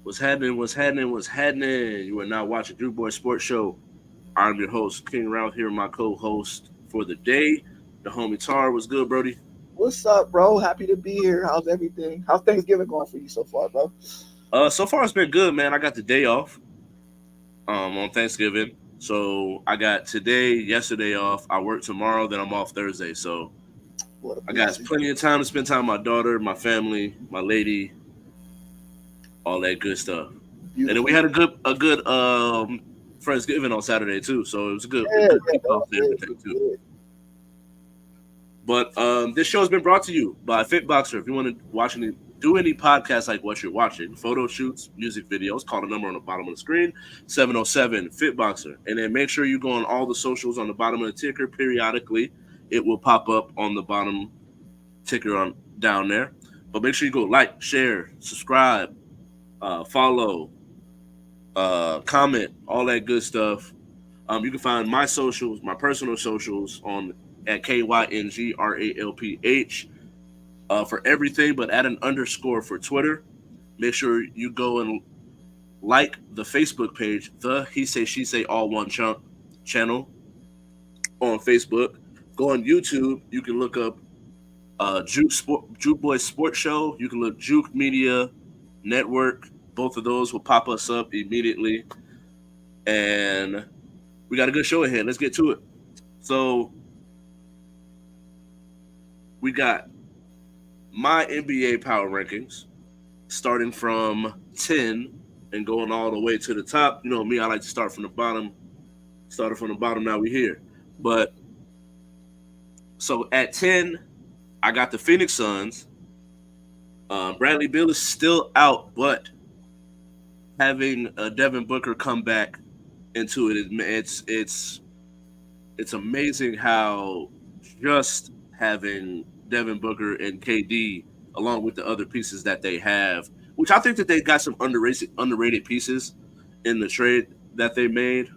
What's happening? What's happening? What's happening? You are now watching Drew Boy Sports Show. I'm your host, King Ralph, here, my co-host for the day, the homie Tar. What's good, Brody? What's up, bro? Happy to be here. How's everything? How's Thanksgiving going for you so far, bro? So far it's been good, man. I got the day off on Thanksgiving. So I got today, yesterday off. I work tomorrow, then I'm off Thursday. So What a I got blessing. plenty of time to spend time with my daughter, my family, my lady, all that good stuff. And then we Beautiful. had a good Friendsgiving on Saturday too. So it was a Yeah, good yeah, bro. kickoff to Good, everything good, too. good. But this show has been brought to you by Fitboxer. If you want to do any podcasts like what you're watching, photo shoots, music videos, call the number on the bottom of the screen, 707 Fitboxer. And then make sure you go on all the socials on the bottom of the ticker periodically. It will pop up on the bottom ticker on down there. But make sure you go like, share, subscribe, follow, comment, all that good stuff. You can find my socials, my personal socials on at KYNGRALPH for everything, but add an underscore for Twitter. Make sure you go and like the Facebook page, the He Say She Say All One Chunk channel on Facebook. Go on YouTube. You can look up Juke Boy Sports Show. You can look Juke Media Network. Both of those will pop us up immediately. And we got a good show ahead. Let's get to it. So we got my NBA power rankings starting from 10 and going all the way to the top. You know me, I like to start from the bottom. Started from the bottom, now we here. But so at 10, I got the Phoenix Suns. Bradley Beal is still out, but having Devin Booker come back into it, it's amazing how just having Devin Booker and KD along with the other pieces that they have, which I think that they got some underrated pieces in the trade that they made.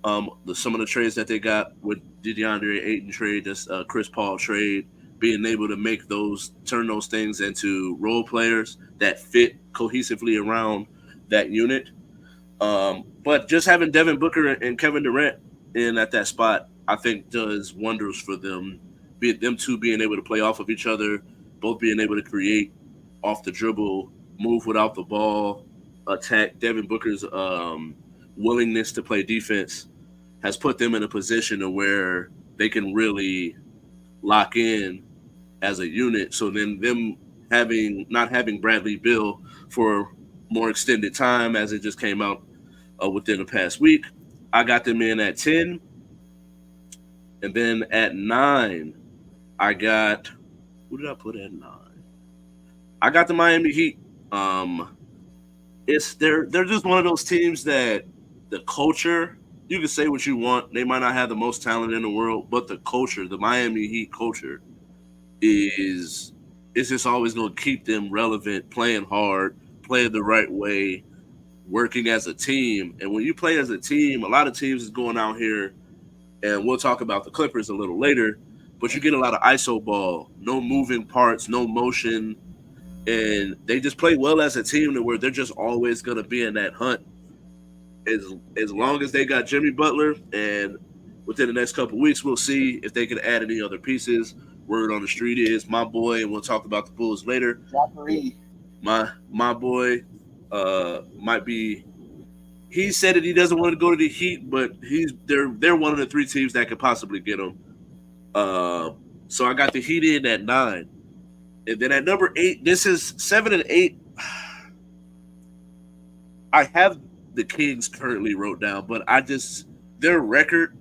Some of the trades that they got with the DeAndre Ayton trade, this Chris Paul trade, being able to turn those things into role players that fit cohesively around that unit. But just having Devin Booker and Kevin Durant in at that spot, I think does wonders for them. Them two being able to play off of each other, both being able to create off the dribble, move without the ball, attack. Devin Booker's willingness to play defense has put them in a position to where they can really lock in as a unit. So then them not having Bradley Beal for more extended time, as it just came out within the past week, I got them in at 10. And then at 9, I got who did I put at 9? I got the Miami Heat. They're just one of those teams that the culture, you can say what you want. They might not have the most talent in the world, but the culture, the Miami Heat culture, is just always going to keep them relevant, playing hard, playing the right way, working as a team. And when you play as a team, a lot of teams is going out here, and we'll talk about the Clippers a little later, but you get a lot of ISO ball, no moving parts, no motion, and they just play well as a team to where they're just always going to be in that hunt. As long as they got Jimmy Butler, and within the next couple of weeks, we'll see if they can add any other pieces. Word on the street is my boy, and we'll talk about the Bulls later. Zachary. My boy might be. He said that he doesn't want to go to the Heat, but they're one of the 3 teams that could possibly get him. So I got the Heat in at 9, and then at number 8, this is 7 and 8. I have the Kings currently wrote down, but their record.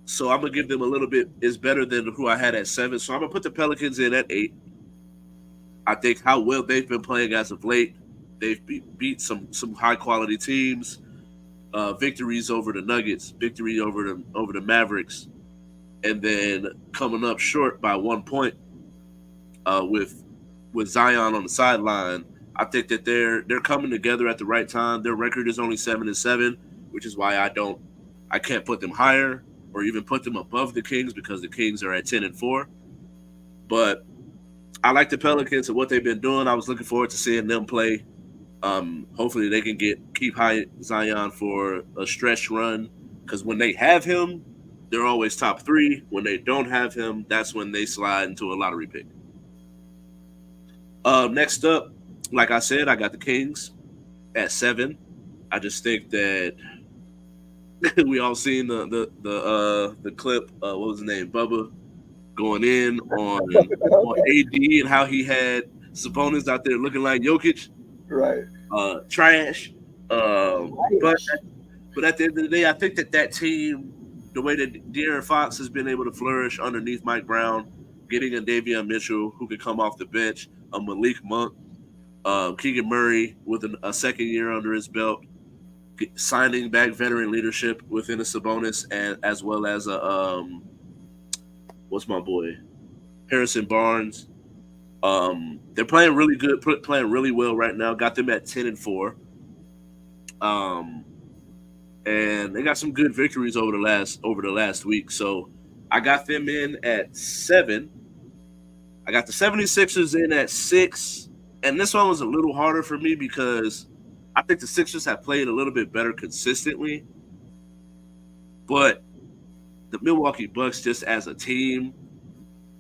So I'm gonna give them a little bit is better than who I had at 7. So I'm gonna put the Pelicans in at 8. I think how well they've been playing as of late. They've beat some high quality teams. Victories over the Nuggets, victory over the Mavericks, and then coming up short by 1 point with Zion on the sideline. I think that they're coming together at the right time. Their record is only 7 and 7, which is why I can't put them higher or even put them above the Kings, because the Kings are at 10 and 4. But I like the Pelicans and what they've been doing. I was looking forward to seeing them play Hopefully they can keep high Zion for a stretch run because when they have him, they're always top three. When they don't have him, that's when they slide into a lottery pick. Next up, like I said, I got the Kings at 7. I just think that we all seen the clip. What was his name? Bubba going in on AD and how he had Sabonis out there looking like Jokic, Right. trash. But Right. at the end of the day, I think that team, the way that De'Aaron Fox has been able to flourish underneath Mike Brown, getting a Davion Mitchell who could come off the bench, a Malik Monk, Keegan Murray with a second year under his belt, signing back veteran leadership within a Sabonis, and as well as a what's my boy Harrison Barnes. They're playing really good, playing really well right now. Got them at 10-4. Um, and they got some good victories over the last week. So I got them in at 7. I got the 76ers in at 6. And this one was a little harder for me because I think the Sixers have played a little bit better consistently. But the Milwaukee Bucks, just as a team,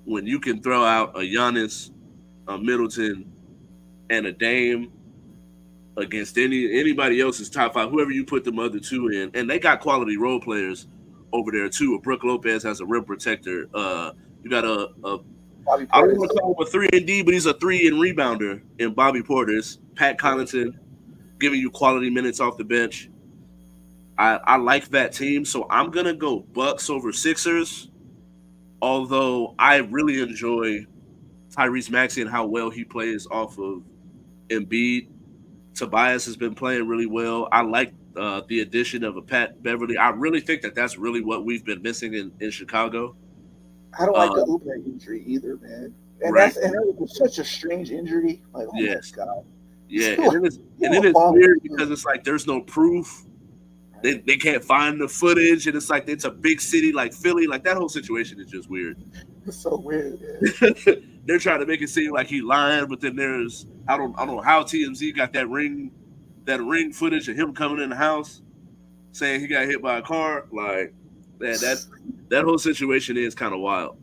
when you can throw out a Giannis, a Middleton, and a Dame against anybody else's top five, whoever you put them other two in, and they got quality role players over there too. Brooke Lopez has a rim protector. You got a Bobby I don't Portis. want to call him a 3 and D, but he's a 3 and rebounder in Bobby Portis. Pat Connaughton giving you quality minutes off the bench. I like that team, so I'm gonna go Bucks over Sixers. Although I really enjoy Tyrese Maxey and how well he plays off of Embiid. Tobias has been playing really well. I like the addition of a Pat Beverly. I really think that that's really what we've been missing in Chicago. I don't like the Uh, Uber injury either, man. And right. it was such a strange injury. Like, oh my Yes. god, Yeah. And then still a it's bomb. weird because it's like there's no proof. They can't find the footage, and it's like it's a big city like Philly. Like that whole situation is just weird. It's so weird, man. They're trying to make it seem like he lying, but then there's I don't know how TMZ got that ring footage of him coming in the house saying he got hit by a car. Like man, that whole situation is kind of wild.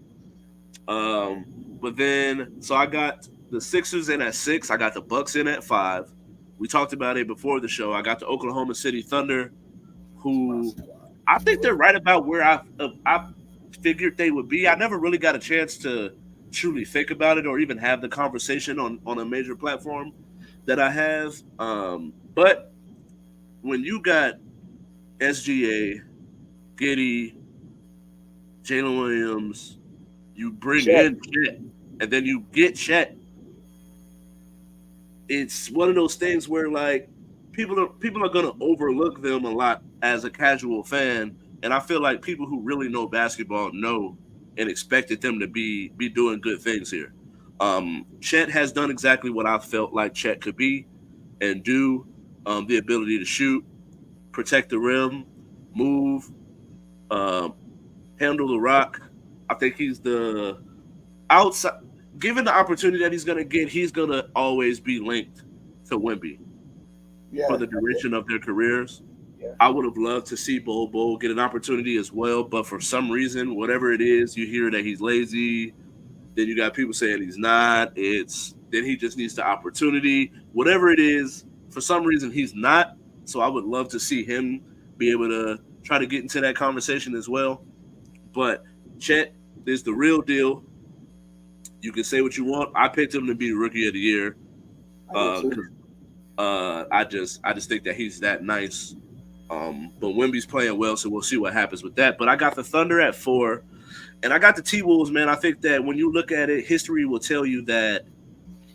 But then so I got the Sixers in at 6. I got the Bucks in at 5. We talked about it before the show. I got the Oklahoma City Thunder, who I think they're right about where I figured they would be. I never really got a chance to truly think about it or even have the conversation on a major platform that I have. But when you got SGA, Giddy, Jalen Williams, you bring Chet. in Chet, and then you get Chet. It's one of those things where like people are gonna overlook them a lot as a casual fan, and I feel like people who really know basketball know and expected them to be doing good things here. Chet has done exactly what I felt like Chet could be and do. The ability to shoot, protect the rim, move, um, handle the rock. I think he's the outside. Given the opportunity that he's going to get, he's going to always be linked to Wemby for Yeah, the duration of their careers. yeah. I would have loved to see Bol get an opportunity as well, but for some reason, whatever it is, you hear that he's lazy. Then you got people saying he's not. It's then he just needs the opportunity. Whatever it is, for some reason he's not. So I would love to see him be able to try to get into that conversation as well. But Chet is the real deal. You can say what you want. I picked him to be rookie of the year. I did too. 'Cause I just think that he's that nice. But Wemby's playing well, so we'll see what happens with that. But I got the Thunder at 4, and I got the T Wolves, man. I think that when you look at it, history will tell you that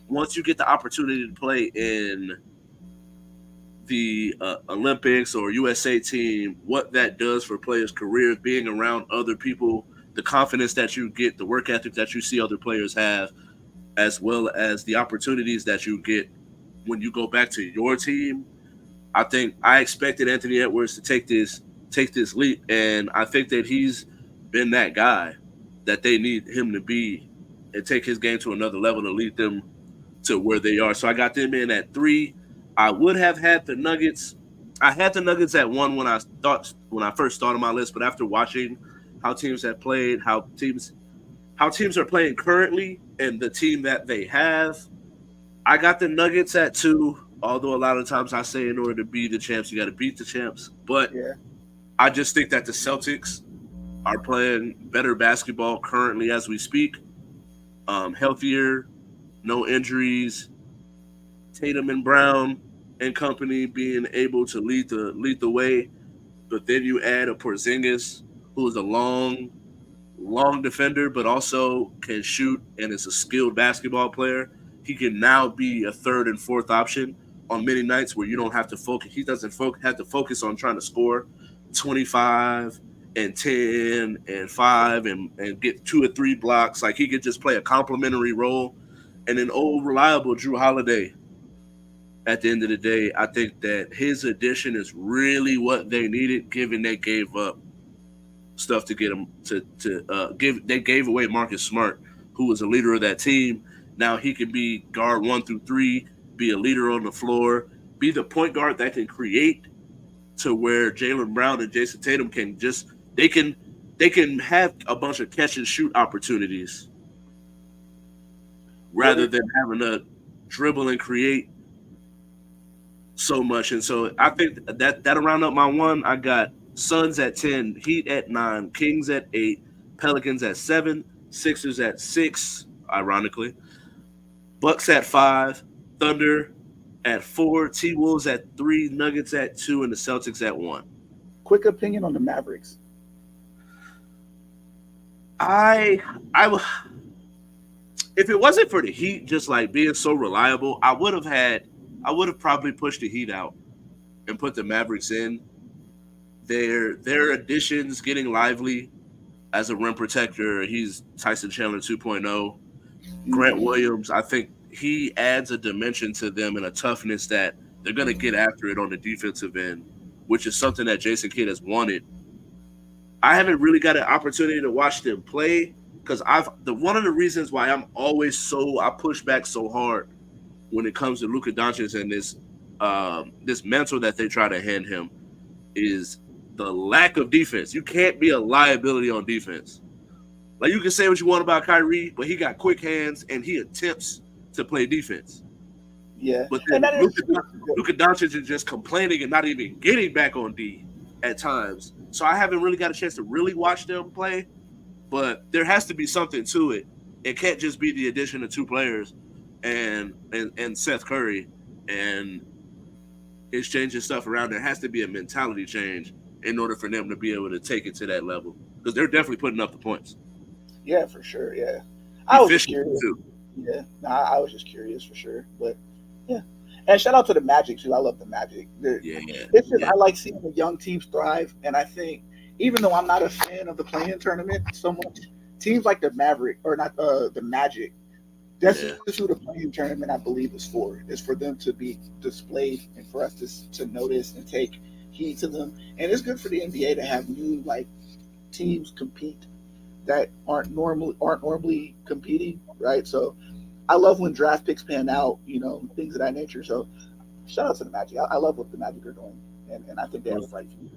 once you get the opportunity to play in the Olympics or USA team, what that does for players' careers, being around other people, the confidence that you get, the work ethic that you see other players have, as well as the opportunities that you get when you go back to your team. I think I expected Anthony Edwards to take this leap, and I think that he's been that guy that they need him to be and take his game to another level to lead them to where they are. So I got them in at 3. I would have had the Nuggets. I had the Nuggets at one when I first started my list, but after watching how teams have played, how teams are playing currently, and the team that they have, I got the Nuggets at two. Although a lot of times I say in order to be the champs, you got to beat the champs. But Yeah. I just think that the Celtics are playing better basketball currently as we speak. Healthier, no injuries. Tatum and Brown and company being able to lead the way, but then you add a Porzingis who is a long defender, but also can shoot and is a skilled basketball player. He can now be a third and fourth option on many nights where you don't have to focus. He doesn't have to focus on trying to score 25 and 10 and 5 and get 2 or 3 blocks. Like he could just play a complementary role. And an old reliable Drew Holiday at the end of the day, I think that his addition is really what they needed, given they gave up stuff to get him to give. They gave away Marcus Smart, who was a leader of that team. Now he can be guard 1 through 3, be a leader on the floor, be the point guard that can create to where Jaylen Brown and Jason Tatum can just they can have a bunch of catch and shoot opportunities Yeah. rather than having to dribble and create so much. And so I think that'll round up my one. I got Suns at 10, Heat at 9, Kings at 8, Pelicans at 7, Sixers at 6, ironically, Bucks at 5, Thunder at 4, T Wolves at 3, Nuggets at 2, and the Celtics at 1. Quick opinion on the Mavericks. I if it wasn't for the Heat just like being so reliable, I would have probably pushed the Heat out and put the Mavericks in. Their additions getting lively as a rim protector. He's Tyson Chandler 2.0. Grant Mhm. Williams, I think he adds a dimension to them and a toughness that they're going to get after it on the defensive end, which is something that Jason Kidd has wanted. I haven't really got an opportunity to watch them play because the one of the reasons why I push back so hard when it comes to Luka Doncic and this mentor that they try to hand him is the lack of defense. You can't be a liability on defense. Like you can say what you want about Kyrie, but he got quick hands and he attempts to play defense. Yeah, But and then that is true. Luka Doncic is just complaining and not even getting back on D at times. So I haven't really got a chance to really watch them play. But there has to be something to it. It can't just be the addition of two players and Seth Curry and exchanging stuff around. There has to be a mentality change in order for them to be able to take it to that level because they're definitely putting up the points. Yeah, for sure. Yeah, I was just Efficient curious. too. Yeah, nah, I was just curious for sure. But yeah, and shout out to the Magic too. I love the Magic. Yeah, yeah, It's just yeah, I like seeing the young teams thrive, and I think even though I'm not a fan of the playing tournament so much, teams like the Maverick or not the Magic. This yeah. is who the playing tournament I believe is for. Is for them to be displayed and for us to notice and take heed to them. And it's good for the NBA to have new like teams compete that aren't normally competing, right? So I love when draft picks pan out, things of that nature. So shout out to the Magic. I love what the Magic are doing, and I think they have a Most, bright future.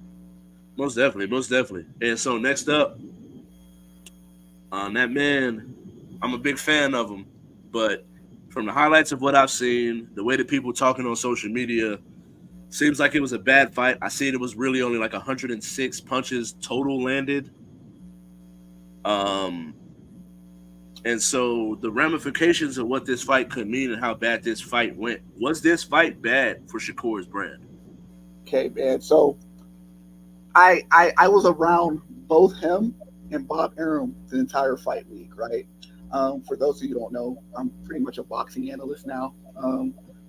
most definitely, most definitely. And so next up, that man, I'm a big fan of him, but from the highlights of what I've seen, the way that people talking on social media, seems like it was a bad fight. I seen it was really only like 106 punches total landed. Um, and so the ramifications of what this fight could mean and how bad this fight went. Was this fight bad for Shakur's brand? Okay, man. So I was around both him and Bob Arum the entire fight week, right? For those of you who don't know, I'm pretty much a boxing analyst now,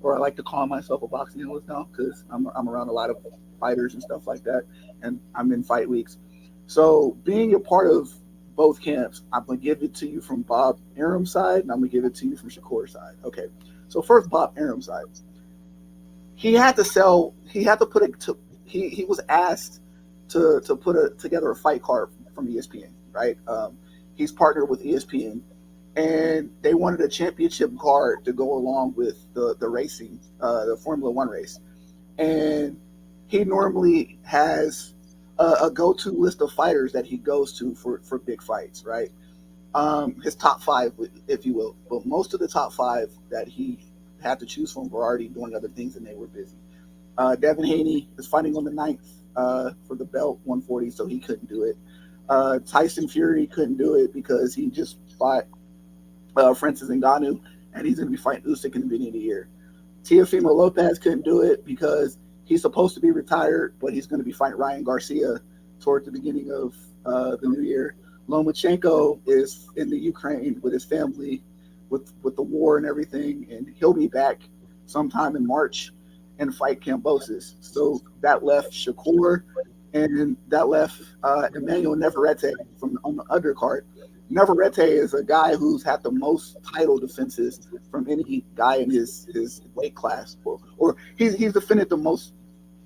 or I like to call myself a boxing analyst now because I'm around a lot of fighters and stuff like that, and I'm in fight weeks. So being a part of both camps, I'm gonna give it to you from Bob Arum's side, and I'm gonna give it to you from Shakur's side. Okay. So first, Bob Arum's side. He had to sell. He had to put it to. He was asked to together a fight card from ESPN, right? He's partnered with ESPN, and they wanted a championship card to go along with the racing, the Formula One race. And he normally has a go-to list of fighters that he goes to for big fights, right? His top five, if you will. But most of the top five that he had to choose from were already doing other things and they were busy. Devin Haney is fighting on the ninth for the belt, 140, so he couldn't do it. Tyson Fury couldn't do it because he just fought Francis Ngannou, and he's going to be fighting Usyk in the beginning of the year. Teofimo Lopez couldn't do it because he's supposed to be retired, but he's going to be fighting Ryan Garcia toward the beginning of the new year. Lomachenko is in the Ukraine with his family, with the war and everything, and he'll be back sometime in March and fight Cambosis. So that left Shakur, and that left Emmanuel Neverete from on the undercard. Navarrete is a guy who's had the most title defenses from any guy in his weight class, or he's defended the most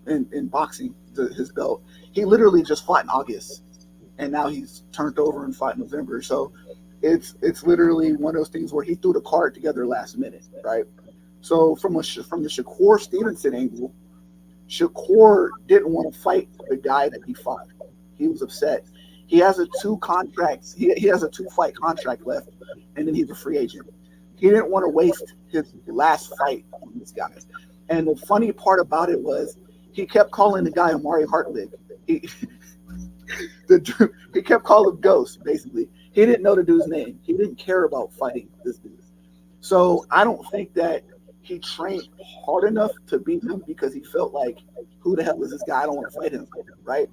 in boxing, his belt. He literally just fought in August, and now he's turned over and fought in November. So it's literally one of those things where he threw the card together last minute, right? So from the Shakur Stevenson angle, Shakur didn't want to fight the guy that he fought. He was upset. He has a he has a 2-fight contract left, and then he's a free agent. He didn't want to waste his last fight on this guy. And the funny part about it was he kept calling the guy Amari Hartwig. He, he kept calling him Ghost, basically. He didn't know the dude's name. He didn't care about fighting this dude. So I don't think that he trained hard enough to beat him because he felt like, who the hell is this guy? I don't want to fight him, right?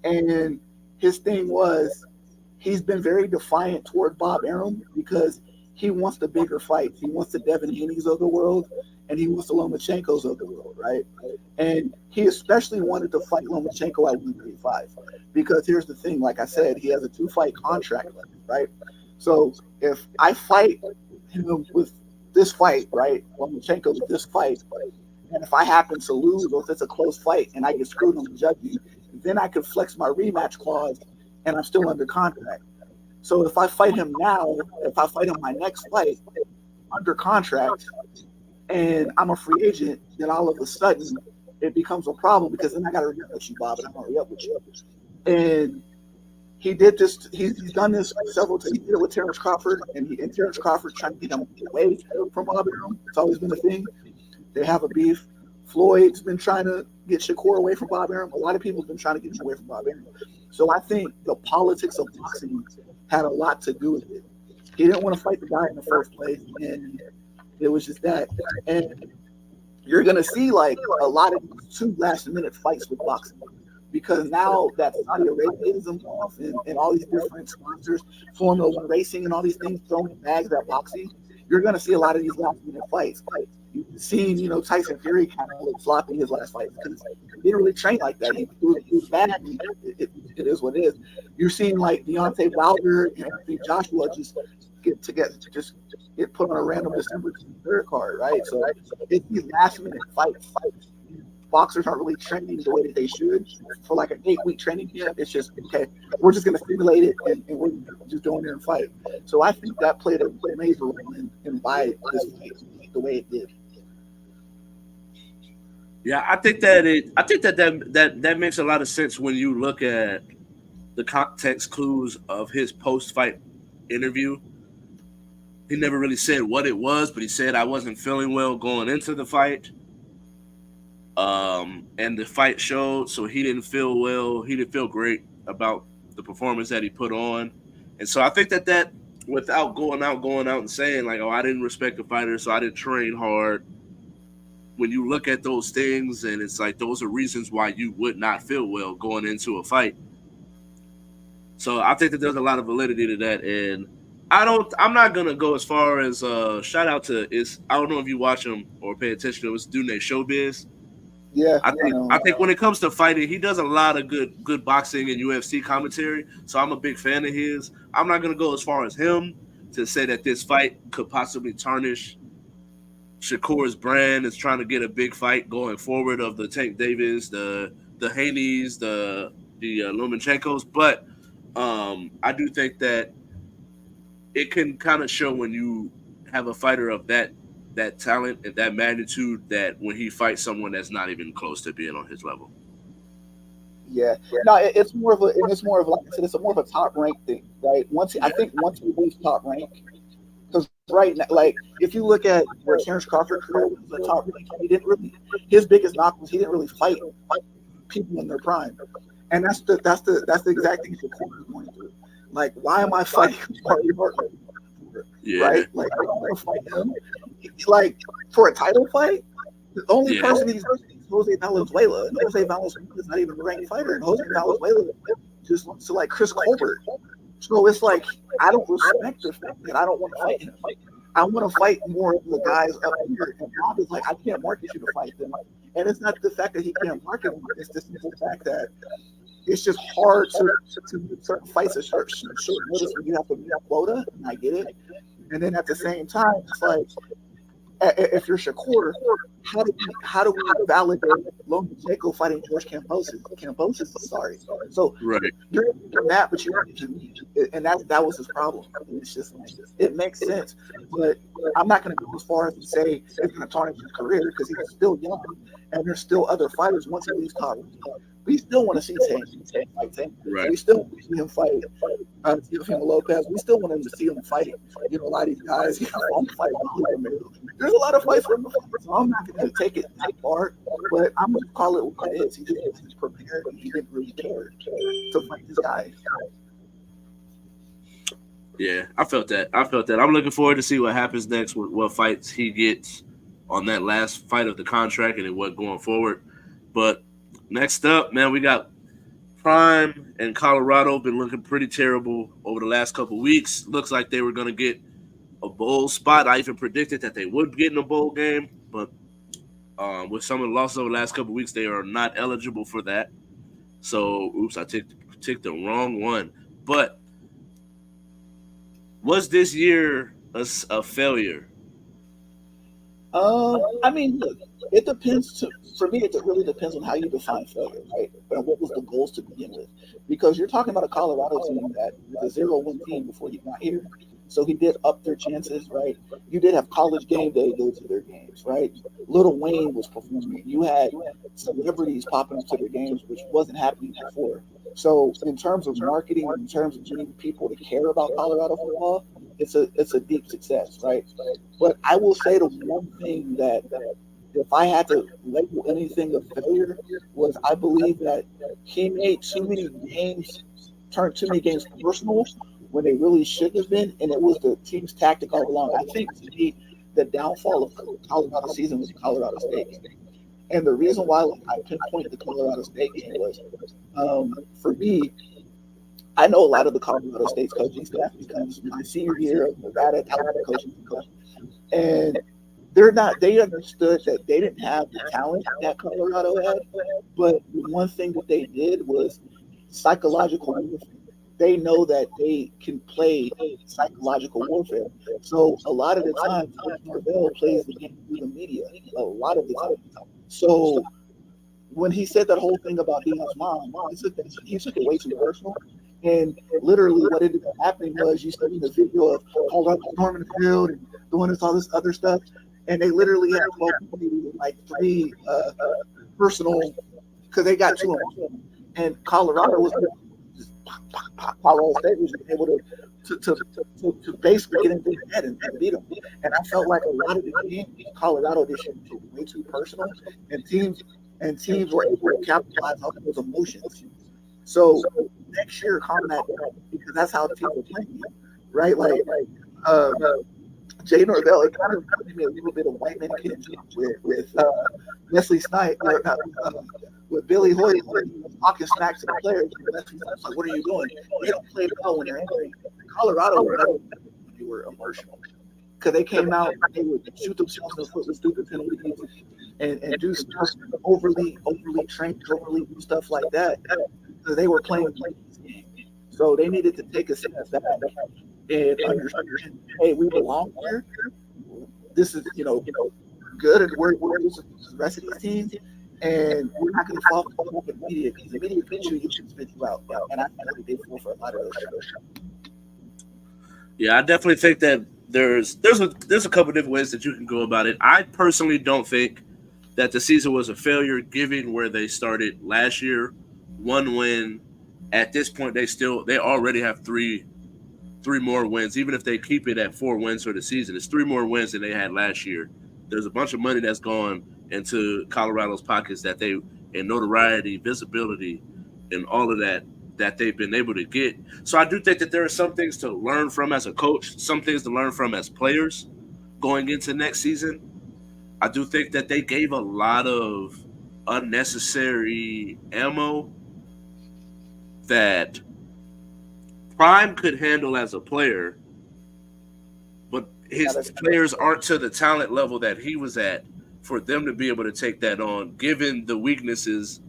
And his thing was he's been very defiant toward Bob Arum because he wants the bigger fights. He wants the Devin Haney's of the world, and he wants the Lomachenko's of the world, right? And he especially wanted to fight Lomachenko at 135 because here's the thing, like I said, he has a 2-fight contract left, right? So if I fight him with this fight, right, Lomachenko with this fight, and if I happen to lose or if it's a close fight and I get screwed on the judging, then I could flex my rematch clause and I'm still under contract. So if I fight him now, if I fight him my next fight under contract and I'm a free agent, then all of a sudden it becomes a problem because then I got to re-up with you, Bob, and I'm already up with you. And he did this. He's done this several times. He did it with Terrence Crawford, and Terrence Crawford trying to get him away from Bob Arum. It's always been a thing. They have a beef. Floyd's been trying to get Shakur away from Bob Arum. A lot of people have been trying to get him away from Bob Arum. So I think the politics of boxing had a lot to do with it. He didn't want to fight the guy in the first place, and it was just that. And you're going to see like a lot of 2 last-minute fights with boxing because now that Saudi Arabia is involved and all these different sponsors, Formula One racing and all these things throwing bags at boxing, you're going to see a lot of these last-minute fights. You've seen, Tyson Fury kind of look sloppy in his last fight because he didn't really train like that. He was bad. It is what it is. You're seeing like Deontay Wilder and Anthony Joshua just get put on a random December 3rd card, right? So it's these last-minute fights. Boxers aren't really training the way that they should for like an 8-week training camp. It's just, okay, we're just going to stimulate it and we're just going there and fight. So I think that played a major role in why this fight the way it did. Yeah, I think that makes a lot of sense when you look at the context clues of his post-fight interview. He never really said what it was, but he said I wasn't feeling well going into the fight. And the fight showed, so he didn't feel well. He didn't feel great about the performance that he put on, and so I think that without going out and saying like, oh, I didn't respect the fighter, so I didn't train hard. When you look at those things, and it's like those are reasons why you would not feel well going into a fight. So I think that there's a lot of validity to that, and I'm not gonna go as far as shout out to is I don't know if you watch him or pay attention to this dude named Showbiz. Yeah, I think when it comes to fighting, he does a lot of good boxing and UFC commentary. So I'm a big fan of his. I'm not gonna go as far as him to say that this fight could possibly tarnish Shakur's brand. Is trying to get a big fight going forward of the Tank Davis, the Haneys, the Lomachenkos. But I do think that it can kind of show when you have a fighter of that talent and that magnitude that when he fights someone that's not even close to being on his level. Yeah, no, it's more of a, and it's more of like I said, it's a more of a top rank thing, right? I Yeah, think once he leaves top rank, because right now, like if you look at where Terrence Crawford career was the top rank, he didn't really, his biggest knock was he didn't really fight people in their prime, and that's the exact thing Shakur is going through. Like, why am I fighting Marty Martin? yeah, Right? Like, I don't want to fight him. Like for a title fight, the only yeah, person he's is Jose Valenzuela, and Jose Valenzuela is not even a ranked fighter, and Jose Valenzuela just looks to like Chris Colbert. So it's like I don't respect the fact that I don't want to fight him. I want to fight more of the guys up here. And Bob is like, I can't market you to fight them. And it's not the fact that he can't market them, it's just the fact that it's just hard to make certain fights at short notice when you have to meet a quota, and I get it. And then at the same time, it's like if you're Shakur, how do we validate Lomachenko fighting George Kambosos? Kambosos is sorry. So right. you're from that, but you want to me, and that was his problem. It's just like it makes sense, but I'm not going to go as far as to say it's going to tarnish his career because he's still young, and there's still other fighters once he leaves college. We still want to see Tank fight Tank. Right. We still want to see him fight Teofimo Lopez. We still want him to see him fight. A lot of these guys. Want to fight There's a lot of fights for him to fight, so I'm not going to take it that far. But I'm going to call it what it is. He just wasn't prepared, and he didn't really care to fight this guy. Yeah, I felt that. I felt that. I'm looking forward to see what happens next, what fights he gets on that last fight of the contract, and then what going forward. But next up, man, we got Prime and Colorado been looking pretty terrible over the last couple weeks. Looks like they were going to get a bowl spot. I even predicted that they would get in a bowl game, but with some of the losses over the last couple weeks, they are not eligible for that. So, oops, I ticked the wrong one. But was this year a failure? I mean, look, it depends. For me, it really depends on how you define failure, right? And what was the goals to begin with? Because you're talking about a Colorado team that was a 0-1 team before he got here, so he did up their chances, right? You did have College Game Day go to their games, right? Lil Wayne was performing. You had celebrities popping up to their games, which wasn't happening before. So, in terms of marketing, in terms of getting people to care about Colorado football, it's a deep success, right? But I will say the one thing that if I had to label anything a failure was I believe that he made turn too many games personal when they really shouldn't have been, and it was the team's tactic all along. I think to me, the downfall of Colorado season was Colorado State. And the reason why I pinpoint the Colorado State game was, for me, I know a lot of the Colorado State's coaching staff because my senior year of Nevada, Alabama coaching coach, and they understood that they didn't have the talent that Colorado had, but one thing that they did was psychological warfare. They know that they can play psychological warfare. So a lot of the time, Coach Norvell plays the game through the media. A lot of the time. So when he said that whole thing about Dion's mom, he took it way too personal. And literally, what ended up happening was you study the video of Colorado storming the field and doing all this other stuff, and they literally had 12 people, like three personal, because they got two of them. And Colorado State was able to basically get into their head and beat them. And I felt like a lot of the games, Colorado this year took way too personal, and teams were able to capitalize on those emotions. So next year, calm that down because that's how teams are playing, right? Uh, Jay Norvell, it kind of reminded me a little bit of White Man Can't Jump with Wesley Snipes, with Billy Hoyt talking smack to the players. Wesley Snipes like, "What are you doing?" They don't play well when they're angry. Colorado they were emotional because they came out, they would shoot themselves in the foot with stupid penalties and do stuff overly trained, overly do stuff like that. So they were playing this game. So they needed to take a step back and understand, hey, we belong here. This is, good, and we're just the rest of these teams, and we're not going to fall for the media because the media pitch you should spit you out. And I feel like they fall for a lot of those shows. Yeah, I definitely think that there's a couple different ways that you can go about it. I personally don't think that the season was a failure, given where they started last year. One win. At this point, they already have three more wins. Even if they keep it at 4 wins for the season, it's three more wins than they had last year. There's a bunch of money that's gone into Colorado's pockets that they and notoriety, visibility, and all of that they've been able to get. So I do think that there are some things to learn from as a coach, some things to learn from as players going into next season. I do think that they gave a lot of unnecessary ammo that Prime could handle as a player, but Not his as players aren't to the talent level that he was at for them to be able to take that on, given the weaknesses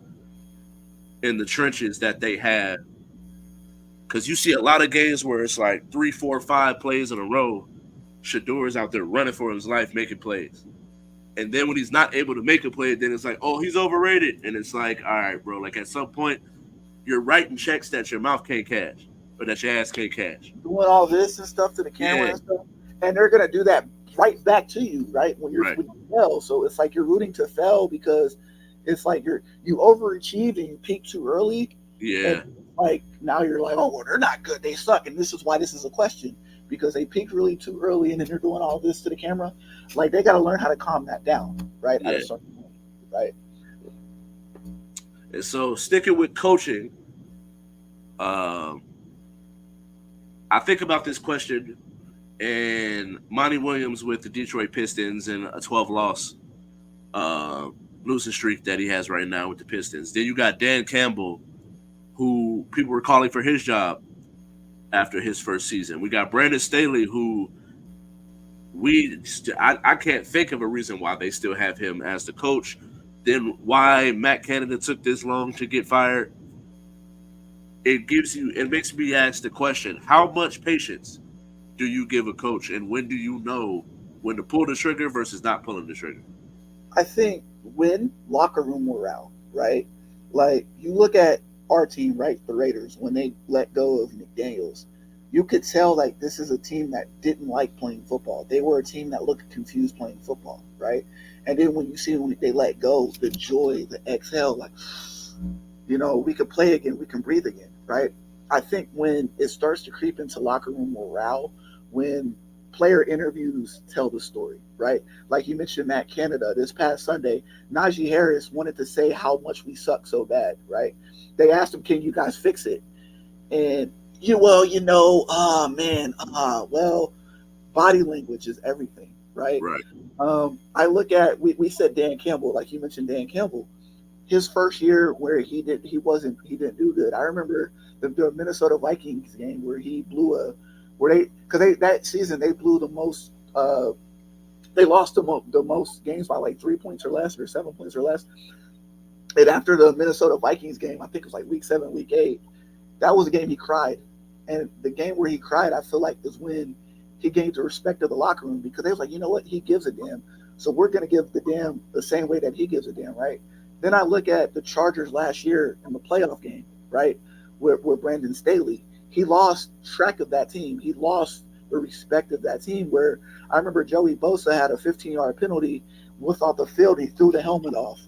in the trenches that they have. Because you see a lot of games where it's like three, four, five plays in a row. Shador is out there running for his life, making plays. And then when he's not able to make a play, then it's like, oh, he's overrated. And it's like, all right, bro. Like at some point, you're writing checks that your mouth can't cash or that your ass can't cash. doing all this and stuff to the camera Yeah, and stuff, and they're gonna do that right back to you, right? right. When you fail. So it's like you're rooting to fail because it's like you overachieved and you peaked too early, and Yeah, like now you're like, oh well, they're not good, they suck, and this is why this is a question because they peaked really too early, and then they're doing all this to the camera. Like they got to learn how to calm that down, right? At a yeah. certain point, right? And so sticking with coaching, um, I think about this question and Monty Williams with the Detroit Pistons and a 12 loss uh, losing streak that he has right now with the Pistons. Then you got Dan Campbell, who people were calling for his job after his first season. We got Brandon Staley, who I can't think of a reason why they still have him as the coach. Then why Matt Canada took this long to get fired. It makes me ask the question: how much patience do you give a coach, and when do you know when to pull the trigger versus not pulling the trigger? I think win locker room morale, right? Like you look at our team, right? The Raiders, when they let go of McDaniels, you could tell like this is a team that didn't like playing football. They were a team that looked confused playing football, right? And then when you see when they let go, the joy, the exhale, like we can play again, we can breathe again, right? I think when it starts to creep into locker room morale, when player interviews tell the story, right? Like you mentioned Matt Canada this past Sunday, Najee Harris wanted to say how much we suck so bad, right? They asked him, "Can you guys fix it?" And oh man, well, body language is everything, right? Right. I look at we said Dan Campbell, like you mentioned Dan Campbell, his first year where he didn't do good. I remember the Minnesota Vikings game where he blew a where they because they that season they blew the most they lost the most games by like 3 points or less or 7 points or less. And after the Minnesota Vikings game, I think it was like week 7, week 8, that was a game he cried. And the game where he cried, I feel like is when he gained the respect of the locker room because they was like, you know what, he gives a damn. So we're gonna give the damn the same way that he gives a damn, right? Then I look at the Chargers last year in the playoff game, right? Where Brandon Staley, he lost track of that team. He lost the respect of that team. Where I remember Joey Bosa had a 15-yard penalty without the field. He threw the helmet off,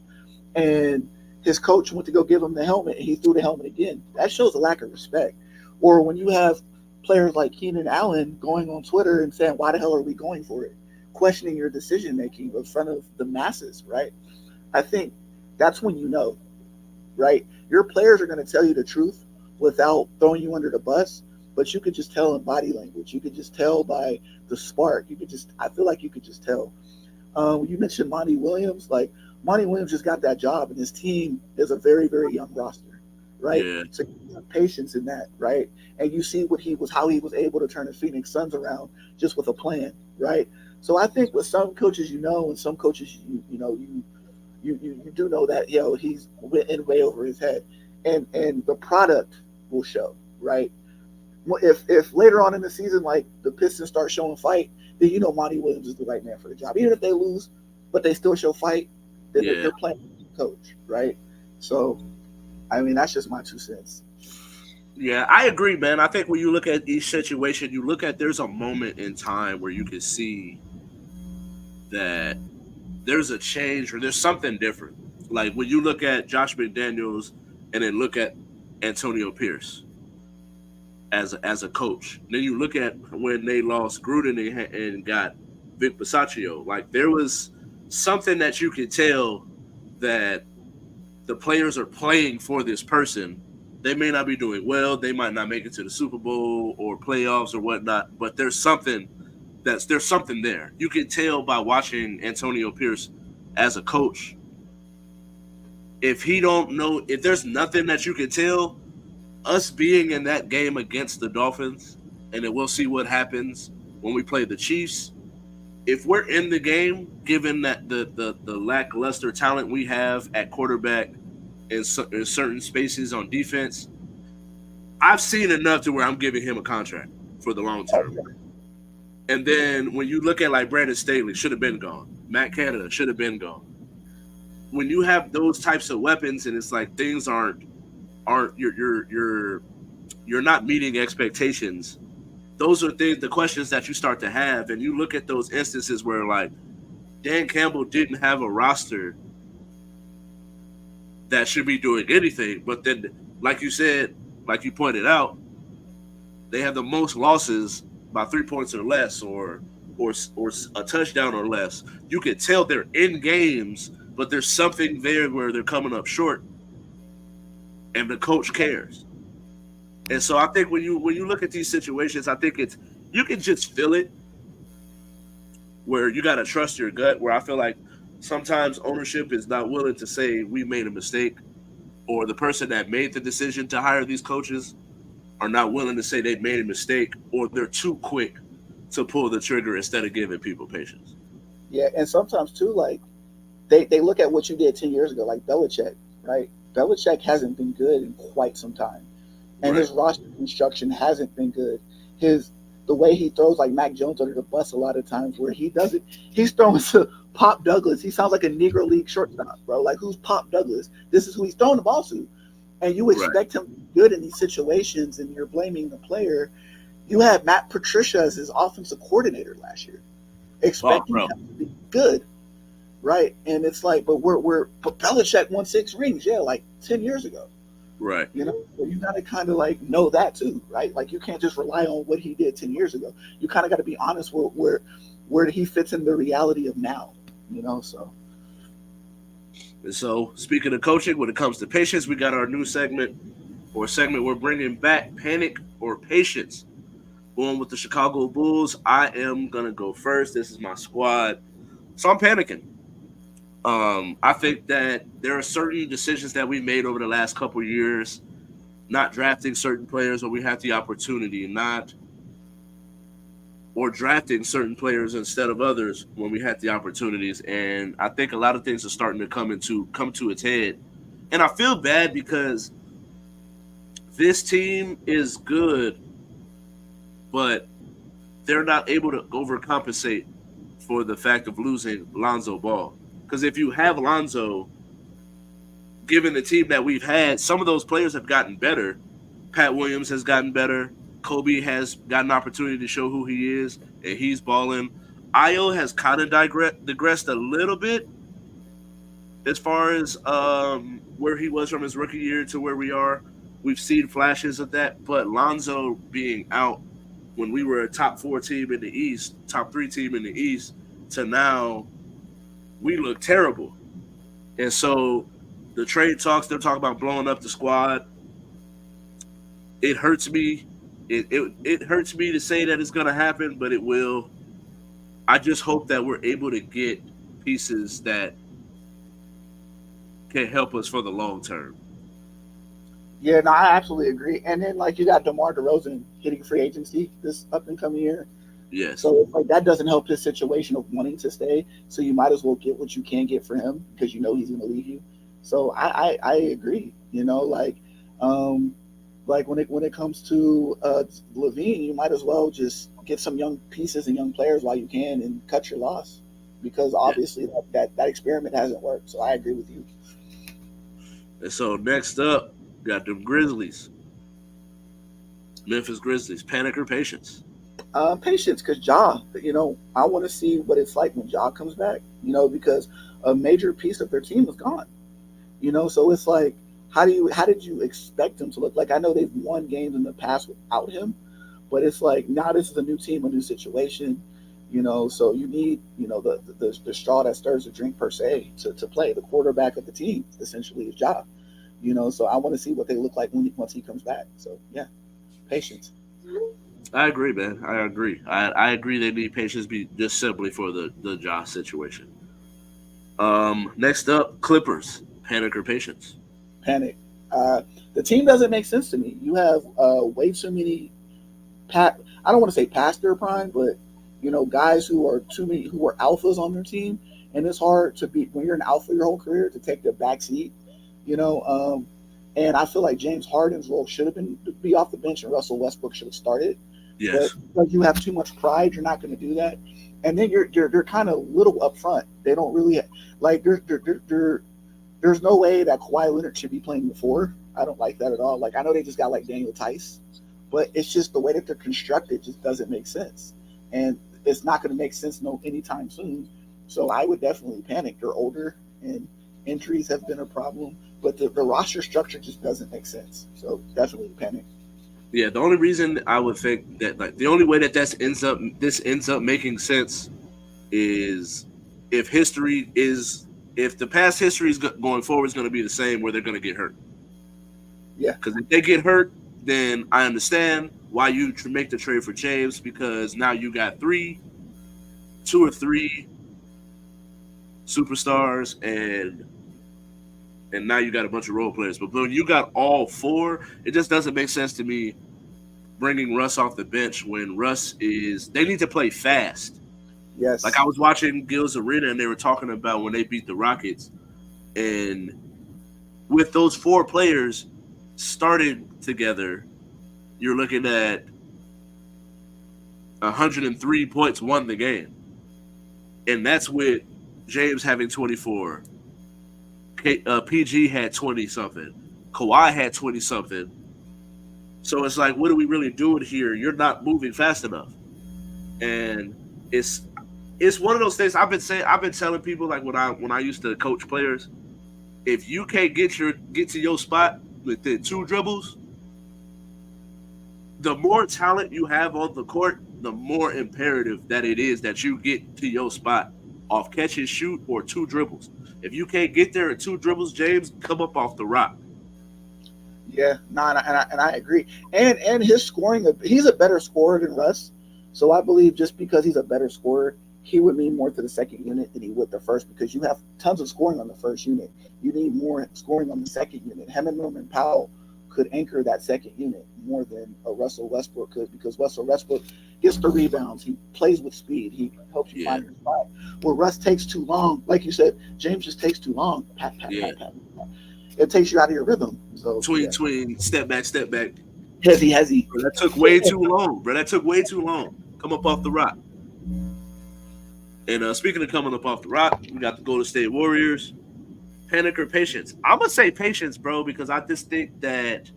and his coach went to go give him the helmet, and he threw the helmet again. That shows a lack of respect. Or when you have players like Keenan Allen going on Twitter and saying, "Why the hell are we going for it?" Questioning your decision making in front of the masses, right? I think that's when you know, right? Your players are going to tell you the truth without throwing you under the bus, but you could just tell in body language. You could just tell by the spark. I feel like you could just tell. You mentioned Monty Williams. Like, Monty Williams just got that job, and his team is a very, very young roster, right? Yeah. So you have patience in that, right? And you see how he was able to turn the Phoenix Suns around just with a plan, right? So I think with some coaches, and some coaches, you do know that he's in way over his head, and the product will show, right? If later on in the season, like the Pistons start showing fight, then Monty Williams is the right man for the job. Even if they lose, but they still show fight, then Yeah. they're playing coach, right? So, I mean, that's just my 2 cents. Yeah, I agree, man. I think when you look at each situation, you look at there's a moment in time where you can see that there's a change or there's something different. Like when you look at Josh McDaniels and then look at Antonio Pierce as a coach. Then you look at when they lost Gruden and got Vic Bisaccio. Like there was something that you could tell that the players are playing for this person. They may not be doing well. They might not make it to the Super Bowl or playoffs or whatnot. But there's something there. You can tell by watching Antonio Pierce as a coach. If he don't know, if there's nothing that you can tell, us being in that game against the Dolphins, and then we'll see what happens when we play the Chiefs. If we're in the game, given that the lackluster talent we have at quarterback in certain spaces on defense, I've seen enough to where I'm giving him a contract for the long Oh term. yeah, And then when you look at like Brandon Staley, should have been gone. Matt Canada should have been gone. When you have those types of weapons, and it's like things aren't you're not meeting expectations. Those are things, the questions that you start to have, and you look at those instances where like Dan Campbell didn't have a roster that should be doing anything, but then, like you said, like you pointed out, they have the most losses by 3 points or less, or a touchdown or less. You can tell they're in games, but there's something there where they're coming up short, and the coach cares. And so I think when you look at these situations, I think it's you can just feel it where you got to trust your gut. Where I feel like sometimes ownership is not willing to say we made a mistake, or the person that made the decision to hire these coaches are not willing to say they made a mistake, or they're too quick to pull the trigger instead of giving people patience. yeah, and sometimes too, like they look at what you did 10 years ago, like Belichick, right? Belichick hasn't been good in quite some time, and Right. his roster construction hasn't been good. His the way he throws like Mac Jones under the bus a lot of times, where he doesn't, he's throwing to Pop Douglas. He sounds like a Negro League shortstop, bro. Like who's Pop Douglas? This is who he's throwing the ball to, and you Right. expect him to be good in these situations, and you're blaming the player. You had Matt Patricia as his offensive coordinator last year, Oh, expecting bro. him to be good, right? And it's like, but Belichick won 6 rings, yeah, like 10 years ago. Right. So you gotta kind of like know that too, right? Like you can't just rely on what he did 10 years ago. You kind of got to be honest where he fits in the reality of now. So And so, speaking of coaching, when it comes to patience, we got our new segment we're bringing back, panic or patience. Going with the Chicago Bulls, I am gonna go first. This is my squad, so I'm panicking. I think that there are certain decisions that we made over the last couple of years, not drafting certain players when we had the opportunity, not or drafting certain players instead of others when we had the opportunities. And I think a lot of things are starting to come to its head. And I feel bad because this team is good, but they're not able to overcompensate for the fact of losing Lonzo Ball. Because if you have Lonzo, given the team that we've had, some of those players have gotten better. Pat Williams has gotten better. Kobe has got an opportunity to show who he is, and he's balling. Io has kind of digressed a little bit as far as where he was from his rookie year to where we are. We've seen flashes of that, but Lonzo being out when we were a top four team in the East, top three team in the East, to now we look terrible. And so the trade talks, they're talking about blowing up the squad. It hurts me. It hurts me to say that it's gonna happen, but it will. I just hope that we're able to get pieces that can help us for the long term. yeah, no, I absolutely agree. And then like you got DeMar DeRozan hitting free agency this up and coming year. Yes. So it's like that doesn't help his situation of wanting to stay. So you might as well get what you can get for him because you know he's going to leave you. So I agree. Um, like when it comes to Levine, you might as well just get some young pieces and young players while you can and cut your loss because Yeah. obviously that experiment hasn't worked. So I agree with you. And so next up, got them Grizzlies. Memphis Grizzlies, panic or patience? Patience, because I want to see what it's like when Ja comes back. Because a major piece of their team is gone. So it's like, how did you expect him to look? Like, I know they've won games in the past without him, but it's like now this is a new team, a new situation. So you need the straw that stirs the drink per se to play. The quarterback of the team essentially is Ja. So I want to see what they look like once he comes back. So yeah, patience. I agree, man. I agree. I agree they need patience be just simply for the Josh situation. Next up, Clippers. Panic or patience? Panic. Uh, the team doesn't make sense to me. You have way too many I don't want to say past their prime, but guys who are too many who are alphas on their team, and it's hard to be when you're an alpha your whole career to take the back seat. You know, um, and I feel like James Harden's role should have been to be off the bench, and Russell Westbrook should have started. But Yes. because you have too much pride, you're not going to do that. And then they're kind of little up front. They don't really like there's no way that Kawhi Leonard should be playing the four. I don't like that at all. Like I know they just got like Daniel Tice, but it's just the way that they're constructed just doesn't make sense, and it's not going to make sense no anytime soon. So I would definitely panic. They're older, and injuries have been a problem, but the roster structure just doesn't make sense. So definitely panic. Yeah, the only reason I would think that like the only way that this ends up making sense is if history is if the past history is going forward is going to be the same where they're going to get hurt. Yeah, Because if they get hurt, then I understand why you make the trade for James because now you got two or three superstars, and now you got a bunch of role players. But when you got all four, it just doesn't make sense to me bringing Russ off the bench when Russ is. They need to play fast. Like I yes, was watching Gil's Arena and they were talking about when they beat the Rockets, and with those four players starting together, you're looking at 103 points won the game, and that's with James having 24. PG had 20 something. Kawhi had 20 something. So it's like, what are we really doing here? You're not moving fast enough, and it's it's one of those things I've been telling people like when I used to coach players, if you can't get to your spot within two dribbles, the more talent you have on the court, the more imperative that it is that you get to your spot off catch and shoot or two dribbles. If you can't get there in two dribbles, James, come up off the rock. yeah, no, and I agree. And his scoring, he's a better scorer than Russ. So I believe just because he's a better scorer, he would mean more to the second unit than he would the first because you have tons of scoring on the first unit. You need more scoring on the second unit. Him and Norman Powell could anchor that second unit more than a Russell Westbrook could because Russell Westbrook gets the rebounds. He plays with speed. He helps you Yeah, find your spot. Where Russ takes too long, like you said, James just takes too long. Pat, pat, yeah. pat, pat, pat. It takes you out of your rhythm. So yeah, Tween, step back. hezzy. Bro, that took way too long, bro. That took way too long. Come up off the rock. And speaking of coming up off the rock, we got the Golden State Warriors. Panic or patience? I'm gonna say patience, bro, because I just think that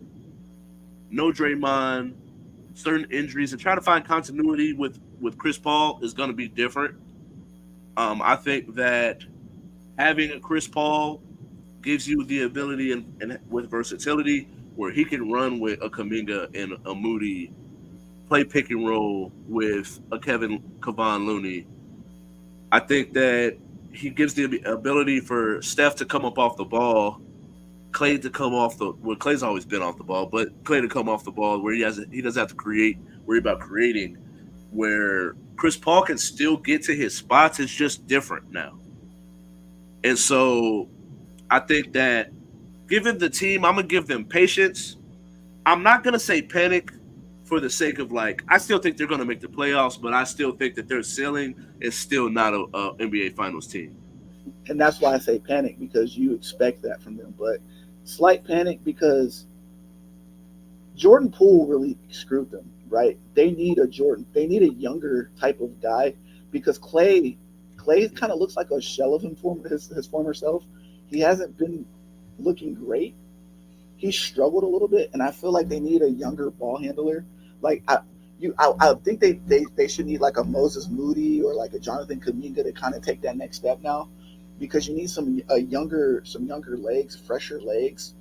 no Draymond, certain injuries, and trying to find continuity with Chris Paul is gonna be different. I think that having a Chris Paul gives you the ability and with versatility where he can run with a Kaminga and a Moody, play pick and roll with a Kevon Looney. I think that he gives the ability for Steph to come up off the ball, Clay to come off the well, Clay's always been off the ball, but Clay to come off the ball where he doesn't have to worry about creating, where Chris Paul can still get to his spots. It's just different now. And so I think that given the team, I'm gonna give them patience. I'm not gonna say panic for the sake of like I still think they're gonna make the playoffs, but I still think that their ceiling is still not a NBA Finals team. And that's why I say panic because you expect that from them. But slight panic because Jordan Poole really screwed them, right? They need a Jordan. They need a younger type of guy because Clay kind of looks like a shell of his former self. He hasn't been looking great. He struggled a little bit, and I feel like they need a younger ball handler. Like I think they should need like a Moses Moody or like a Jonathan Kaminga to kind of take that next step now, because you need some younger legs, fresher legs,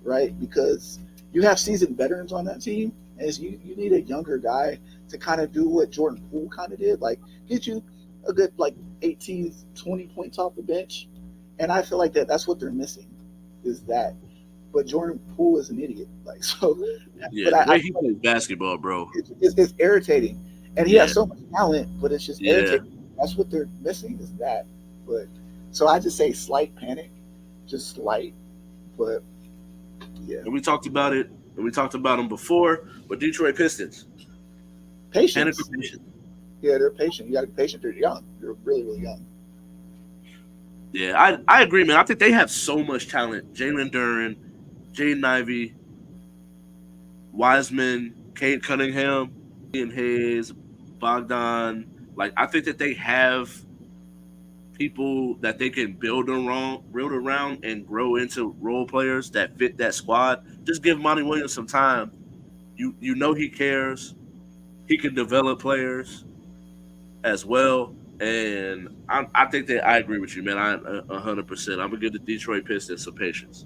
right? Because you have seasoned veterans on that team, and you need a younger guy to kind of do what Jordan Poole kind of did, like get you a good like 18, 20 points off the bench, and I feel like that's what they're missing, is that. But Jordan Poole is an idiot, like so. Yeah, But the I way he plays basketball, bro. it's irritating, and he has Yeah, so much talent, but it's just yeah. irritating. That's what they're missing, is that. But so I just say slight panic, just slight. But yeah, And we talked about it, and we talked about them before. But Detroit Pistons, panic or patience. patience? Yeah, they're patient. You got to be patient. They're young. They're really really young. Yeah, I agree, man. I think they have so much talent. Jalen Duren, Jaden Ivey, Wiseman, Kate Cunningham, Ian Hayes, Bogdan. Like I think that they have people that they can build around, and grow into role players that fit that squad. Just give Monty Williams some time. You know he cares. He can develop players as well. And I think that I agree with you, man. 100%. I'm gonna give the Detroit Pistons some patience.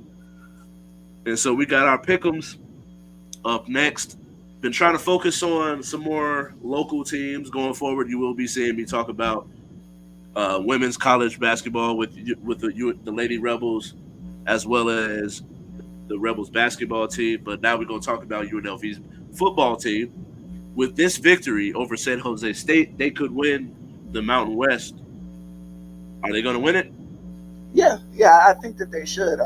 And so we got our pick'ems up next. Been trying to focus on some more local teams going forward. You will be seeing me talk about women's college basketball with the Lady Rebels, as well as the Rebels basketball team. But now we're going to talk about UNLV's football team. With this victory over San Jose State, they could win the Mountain West. Are they going to win it? Yeah, I think that they should.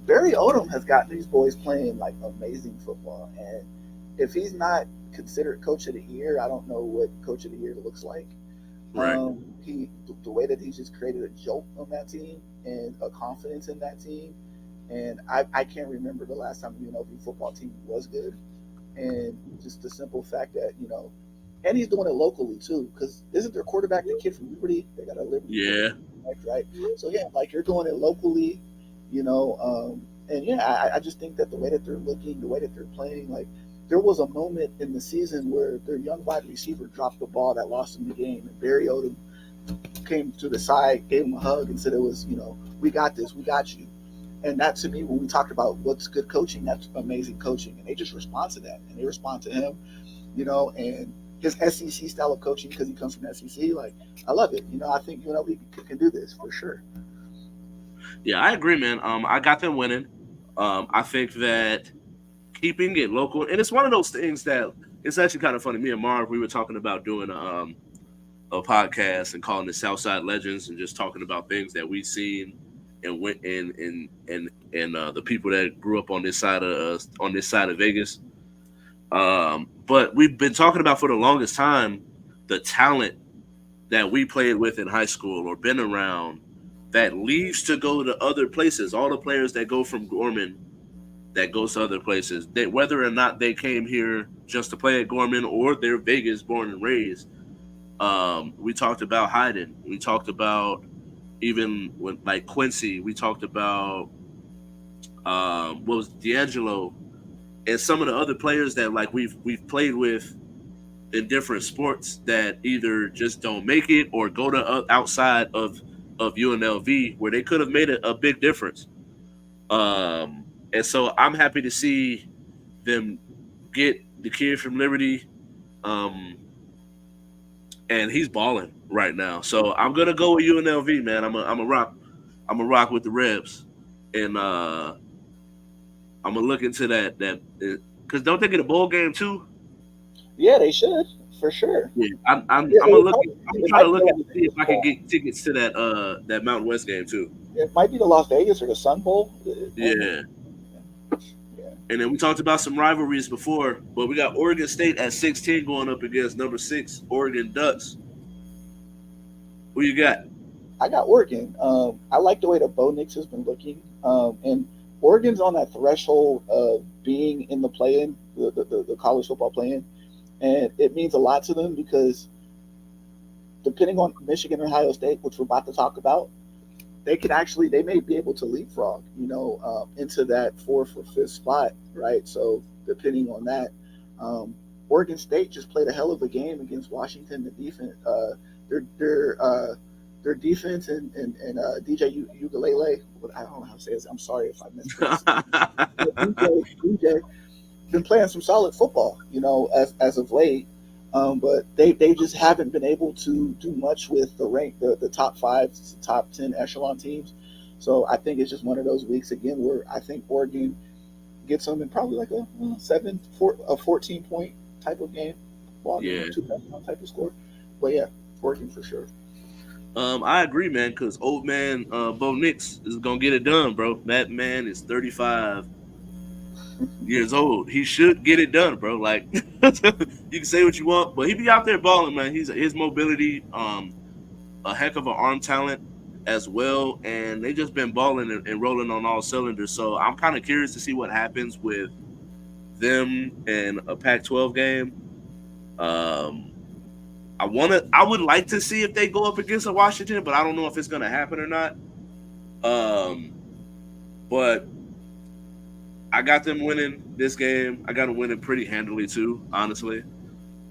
Barry Odom has got these boys playing like amazing football, and if he's not considered coach of the year, I don't know what coach of the year looks like. Right. The way that he's just created a jolt on that team and a confidence in that team, and I can't remember the last time the UNLV football team was good, and just the simple fact that and he's doing it locally too, because isn't their quarterback the kid from Liberty? They got a Liberty Yeah. quarterback, right? So yeah, like you're doing it locally, and yeah, I just think that the way that they're looking, the way that they're playing, like there was a moment in the season where their young wide receiver dropped the ball that lost them the game, and Barry Odom came to the side, gave him a hug, and said it was, we got this, we got you. And that to me, when we talked about what's good coaching, that's amazing coaching. And they just respond to that, and they respond to him, and his SEC style of coaching, because he comes from SEC. Like I love it. I think we can do this for sure. Yeah, I agree, man. I got them winning. I think that keeping it local, and it's one of those things that it's actually kind of funny. Me and Marv, we were talking about doing a podcast and calling it Southside Legends, and just talking about things that we've seen and went and the people that grew up on this side of Vegas. But we've been talking about for the longest time the talent that we played with in high school or been around that leaves to go to other places. All the players that go from Gorman that goes to other places, whether or not they came here just to play at Gorman or they're Vegas born and raised. We talked about Hayden. We talked about even when like Quincy. We talked about what was D'Angelo and some of the other players that like we've played with in different sports that either just don't make it or go to outside of UNLV where they could have made a big difference. And so I'm happy to see them get the kid from Liberty, um, and he's balling right now. So I'm gonna go with UNLV, man. I'm a rock with the Rebs, and I'm gonna look into that because don't they get a bowl game too? Yeah, they should for sure. Yeah, Yeah, I'm gonna look. I'm gonna it try to might be the look Las and see if Vegas I can Bowl. get tickets to that Mountain West game too. It might be the Las Vegas or the Sun Bowl. It might be. Yeah, Yeah. and then we talked about some rivalries before, but we got Oregon State at 16 going up against number 6 Oregon Ducks. Who you got? I got Oregon. I like the way that Bo Nix has been looking, and Oregon's on that threshold of being in the play-in, the college football play-in, and it means a lot to them because depending on Michigan and Ohio State, which we're about to talk about, they may be able to leapfrog, into that fourth or fifth spot, right? So depending on that, um, Oregon State just played a hell of a game against Washington. The defense, their their uh, their defense and DJ Ugalele. I don't know how to say this. I'm sorry if I mispronounced it. DJ been playing some solid football, as of late. But they just haven't been able to do much with the top five, top 10 echelon teams. So I think it's just one of those weeks again where I think Oregon gets them in probably like a 14 point type of game, well, Yeah. 2 touchdown type of score. But yeah, Oregon for sure. I agree, man, because old man Bo Nix is gonna get it done, bro. That man is 35 years old. He should get it done, bro. Like you can say what you want, but he be out there balling, man. His mobility, a heck of an arm talent as well, and they just been balling and rolling on all cylinders. So I'm kind of curious to see what happens with them in a Pac-12 game. Um, I would like to see if they go up against a Washington, but I don't know if it's gonna happen or not. Um, but I got them winning this game. I got them winning pretty handily too, honestly.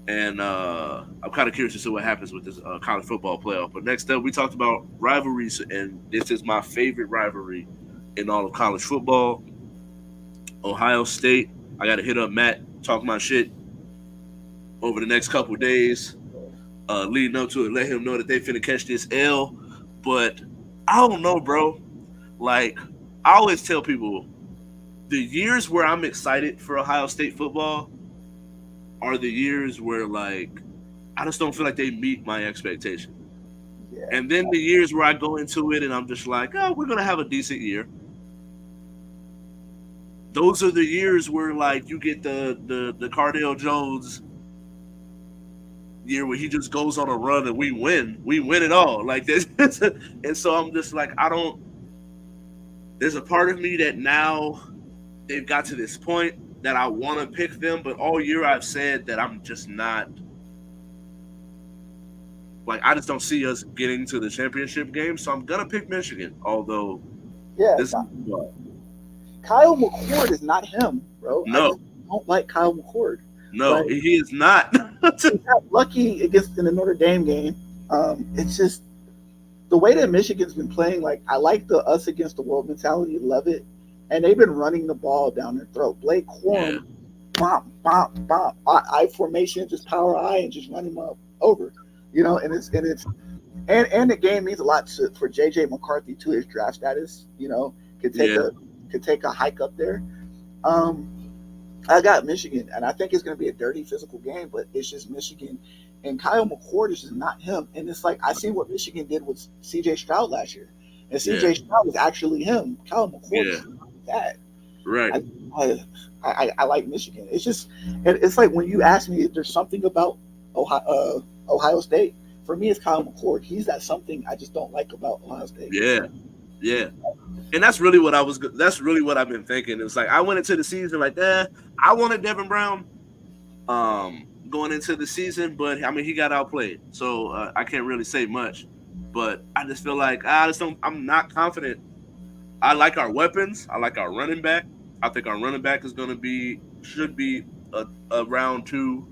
And I'm kind of curious to see what happens with this college football playoff. But next up, we talked about rivalries, and this is my favorite rivalry in all of college football. Ohio State. I got to hit up Matt, talk my shit over the next couple of days, leading up to it. Let him know that they finna catch this L. But I don't know, bro. Like, I always tell people, the years where I'm excited for Ohio State football are the years where, like, I just don't feel like they meet my expectation. Yeah. And then the years where I go into it and I'm just like, oh, we're gonna have a decent year. Those are the years where, like, you get the Cardale Jones year where he just goes on a run and we win it all. Like this, and so I'm just like, I don't. There's a part of me that now they've got to this point that I want to pick them, but all year I've said that I'm just not. Like, I just don't see us getting to the championship game, so I'm gonna pick Michigan. Although, Yeah, this Kyle McCord is not him, bro. I no, just don't like Kyle McCord. no, Like, he is not. he got lucky against in the Notre Dame game. It's just the way that Michigan's been playing. Like, I like the us against the world mentality, love it, and they've been running the ball down their throat. Blake Corum, bump, bump, bump, I formation, just power I, and just run him up over. And the game means a lot for JJ McCarthy to his draft status. Could take a hike up there. I got Michigan, and I think it's going to be a dirty physical game, but it's just Michigan. And Kyle McCord is just not him. And it's like, I seen what Michigan did with C.J. Stroud last year. And C.J. Stroud was actually him. Kyle McCord is not that. Right. I like Michigan. It's just, it's like when you ask me if there's something about Ohio State, for me, it's Kyle McCord. He's that something I just don't like about Ohio State. Yeah. And that's really what I've been thinking. It's like, I went into the season like, I wanted Devin Brown going into the season, but I mean, he got outplayed. So I can't really say much, but I just feel like I'm not confident. I like our weapons. I like our running back. I think our running back should be a round 2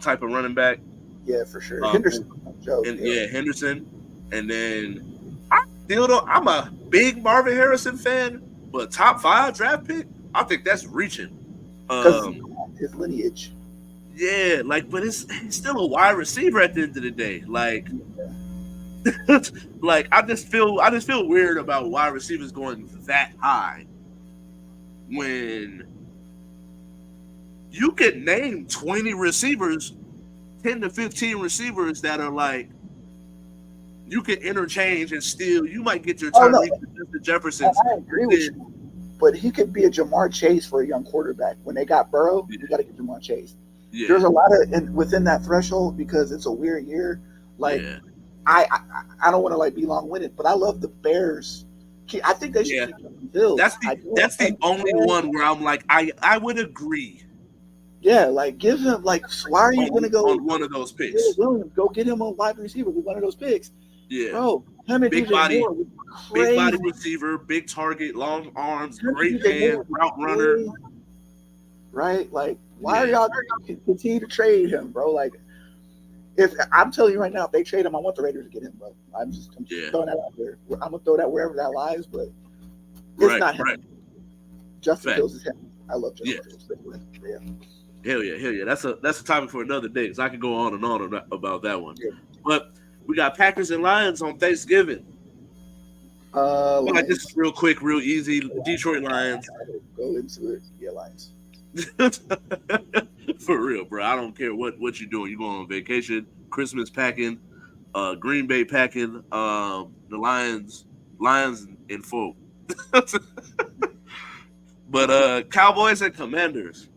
type of running back. Yeah, for sure. Henderson. Henderson. And then I'm a big Marvin Harrison fan, but top 5 draft pick, I think that's reaching. Because his lineage. Yeah, like, but he's still a wide receiver at the end of the day. Like, like I just feel weird about wide receivers going that high when you could name 20 receivers, 10 to 15 receivers that are like, you can interchange and still you might get your Tyreek Jefferson. I agree with you, but he could be a Jamar Chase for a young quarterback. When they got Burrow, you got to get Jamar Chase. Yeah. There's a lot of within that threshold because it's a weird year. Like, I don't want to like be long-winded, but I love the Bears. I think they should keep the Bills. That's the only one where I'm like, I would agree. Yeah, like, give him, like, why are you going to go on one of those picks? Williams, go get him a wide receiver with one of those picks. Yeah, bro, him and big DJ body, Moore big body receiver, big target, long arms, great hands, route runner. right? Like, why are Yeah. y'all continue to trade him, bro? Like, if I'm telling you right now, if they trade him, I want the Raiders to get him, bro. I'm just Yeah. throwing that out there. I'm gonna throw that wherever that lies, but it's Right. not him. Right. Justin Fact. Fields is him. I love Yeah. Justin Fields. Anyway, yeah, Hell yeah. Hell yeah. That's a topic for another day. Cause I could go on and on about that one. yeah. But we got Packers and Lions on Thanksgiving. But like this is Lions. real quick, real easy. Detroit Lions. Go into it. Yeah, Lions. For real, bro. I don't care what you're doing. You going on vacation, Christmas packing, Green Bay packing, the Lions in full. But Cowboys and Commanders.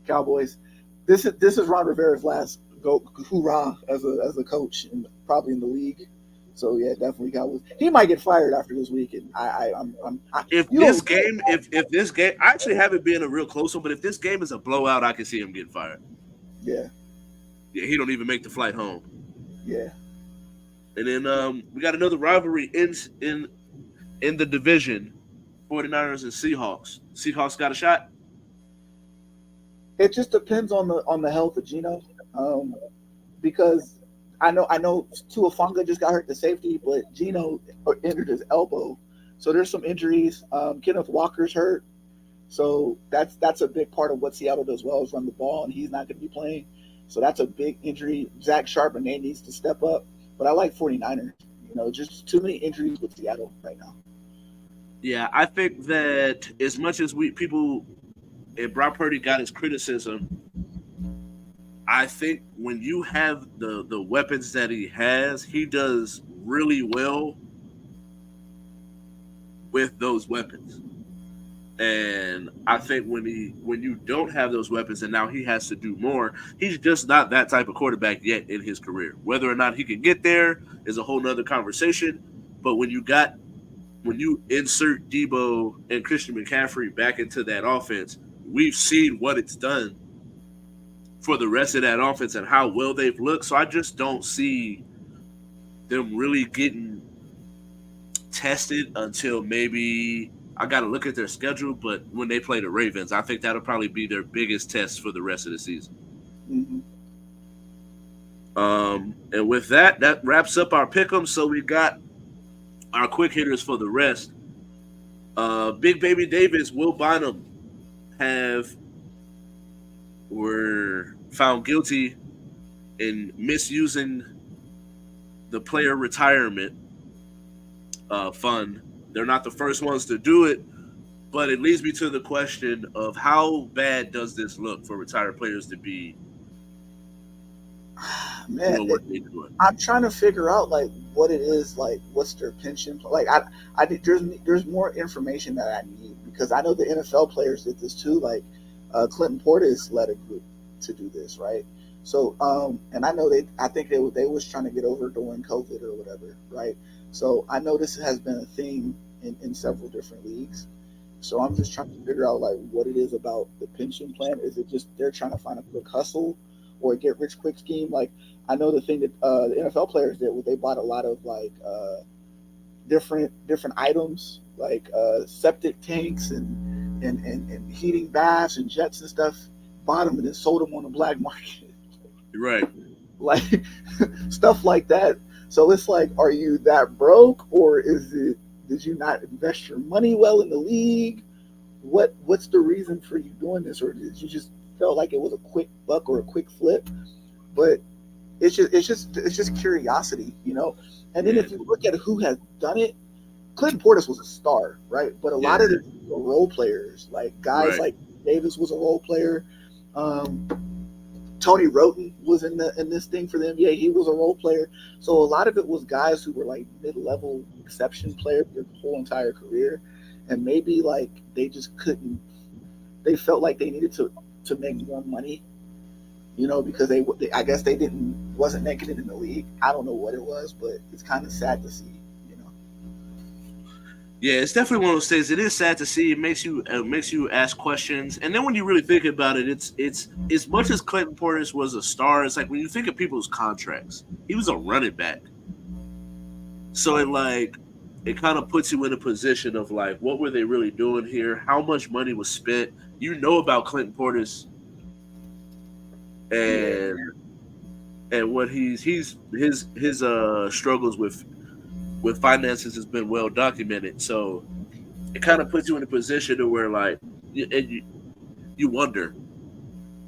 Cowboys. This is Ron Rivera's last go hoorah as a coach and probably in the league. So yeah, definitely Cowboys. He might get fired after this week, and If you this don't game, if this game, I actually haven't been a real close one, but if this game is a blowout, I can see him getting fired. yeah Yeah, he don't even make the flight home. yeah. And then we got another rivalry in the division, 49ers and Seahawks. Seahawks got a shot. It just depends on the health of Gino, because I know Tuafonga just got hurt to safety, but Gino injured his elbow, so there's some injuries. Kenneth Walker's hurt, so that's a big part of what Seattle does well is run the ball, and he's not going to be playing, so that's a big injury. Zach Charbonnet needs to step up, but I like 49ers. Just too many injuries with Seattle right now. Yeah, I think that as much as we people and Brock Purdy got his criticism, I think when you have the weapons that he has, he does really well with those weapons. And I think when you don't have those weapons and now he has to do more, he's just not that type of quarterback yet in his career. Whether or not he can get there is a whole nother conversation. But when you insert Debo and Christian McCaffrey back into that offense, we've seen what it's done for the rest of that offense and how well they've looked. So I just don't see them really getting tested until maybe I got to look at their schedule. But when they play the Ravens, I think that'll probably be their biggest test for the rest of the season. Mm-hmm. And with that, that wraps up our pick'em. So we got our quick hitters for the rest. Big Baby Davis, Will Bynum were found guilty in misusing the player retirement fund. They're not the first ones to do it, but it leads me to the question of how bad does this look for retired players to be Man, doing what they're doing? I'm trying to figure out like what it is, like what's their pension. Like there's more information that I need because I know the NFL players did this too. Like Clinton Portis led a group to do this, right? So and I know I think they was trying to get over during COVID or whatever, right? So I know this has been a thing in several different leagues. So I'm just trying to figure out like what it is about the pension plan. Is it just they're trying to find a quick hustle or a get rich quick scheme? Like I know the thing that the NFL players did was they bought a lot of like different items like septic tanks and heating baths and jets and stuff, bought them and then sold them on the black market. Right. Like stuff like that. So it's like, are you that broke or did you not invest your money well in the league? What's the reason for you doing this? Or did you just felt like it was a quick buck or a quick flip? But it's just curiosity, And then if you look at who has done it, Clinton Portis was a star, right? But a lot of the role players, like guys like Davis was a role player. Tony Roten was in this thing for them. Yeah, he was a role player. So a lot of it was guys who were like mid-level exception players their whole entire career, and maybe like they just couldn't. They felt like they needed to make more money, because they I guess they wasn't making it in the league. I don't know what it was, but it's kind of sad to see. Yeah, it's definitely one of those things. It is sad to see. It makes you ask questions, and then when you really think about it, it's as much as Clinton Portis was a star. It's like when you think of people's contracts, he was a running back. So it kind of puts you in a position of like, what were they really doing here? How much money was spent? You know about Clinton Portis Yeah, and what his struggles with finances has been well documented. So it kind of puts you in a position to where like you wonder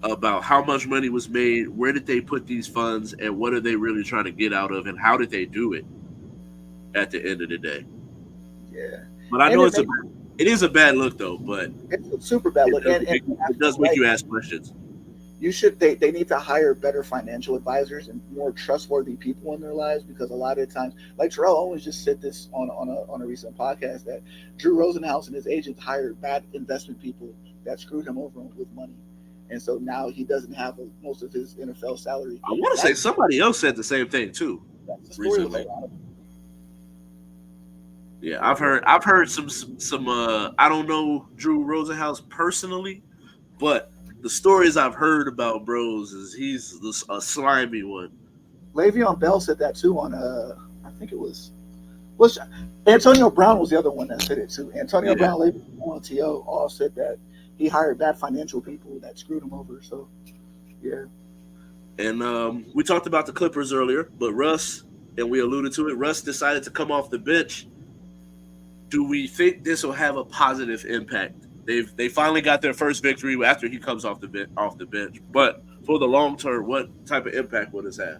about how much money was made, where did they put these funds, and what are they really trying to get out of, and how did they do it at the end of the day. yeah. But I And know it makes it is a bad look though, but it's a super bad look. And it does make right, you ask questions. you should they need to hire better financial advisors and more trustworthy people in their lives, because a lot of times, like Terrell Owens just said this on a recent podcast, that Drew Rosenhaus and his agents hired bad investment people that screwed him over with money, and so now he doesn't have most of his NFL salary. I want to say That's somebody else said the same thing too that's the story with a recently. lot of Yeah, yeah, I've heard some I don't know Drew Rosenhaus personally, but the stories I've heard about Bros is he's a slimy one. Le'Veon Bell said that too on I think it was Antonio Brown was the other one that said it too. Antonio Yeah, Brown, Le'Veon, and T.O. all said that he hired bad financial people that screwed him over. So yeah, and we talked about the Clippers earlier, but Russ, and we alluded to it. Russ decided to come off the bench. Do we think this will have a positive impact? They finally got their first victory after he comes off the bench. But for the long term, what type of impact will this have?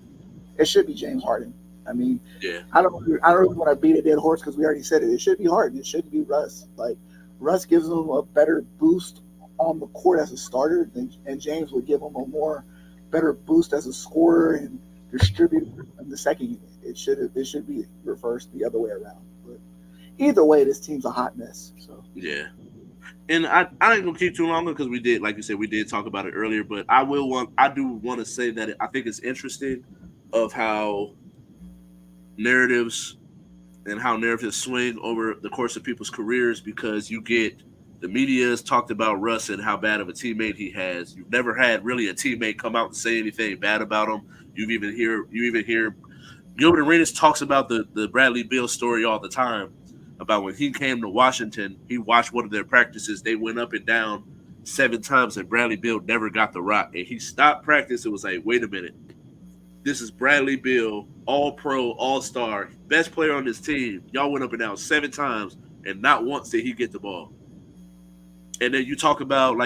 it should be James Harden. I mean, Yeah, I don't really want to beat a dead horse because we already said it. It should be Harden. It shouldn't be Russ. Like Russ gives him a better boost on the court as a starter, and James would give him a more better boost as a scorer and distributor in the second unit. It should be reversed the other way around. But either way, this team's a hot mess. So yeah. And I ain't gonna keep too long because we did, like you said, we did talk about it earlier. But I do want to say that I think it's interesting of how narratives how narratives swing over the course of people's careers because you get the media has talked about Russ and how bad of a teammate he has. You've never had really a teammate come out and say anything bad about him. You even hear Gilbert Arenas talks about the Bradley Beal story all the time about when he came to Washington, he watched one of their practices. They went up and down 7 times, and Bradley Beal never got the rock. And he stopped practice and was like, "Wait a minute, this is Bradley Beal, All Pro, All Star, best player on this team. Y'all went up and down 7 times, and not once did he get the ball." And then you talk about